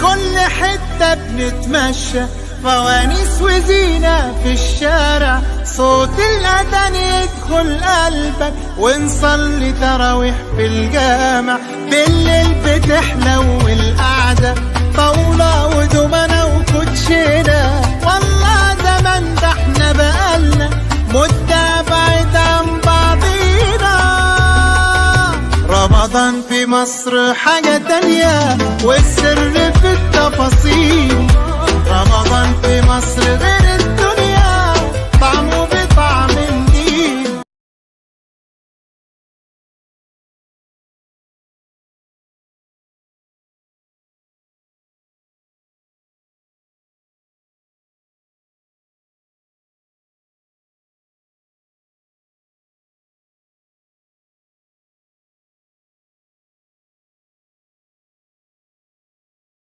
كل حتة بنتمشى، فوانيس وزينة في الشارع، صوت الأذان يدخل قلبك، ونصلي تراويح في الجامع. بالليل بتحلو القعدة، طاولة ودومنة وكوتشينة، والله زمان ده احنا بقالنا مدة بعيد عن بعضينا. رمضان في مصر حاجة تانية، والسر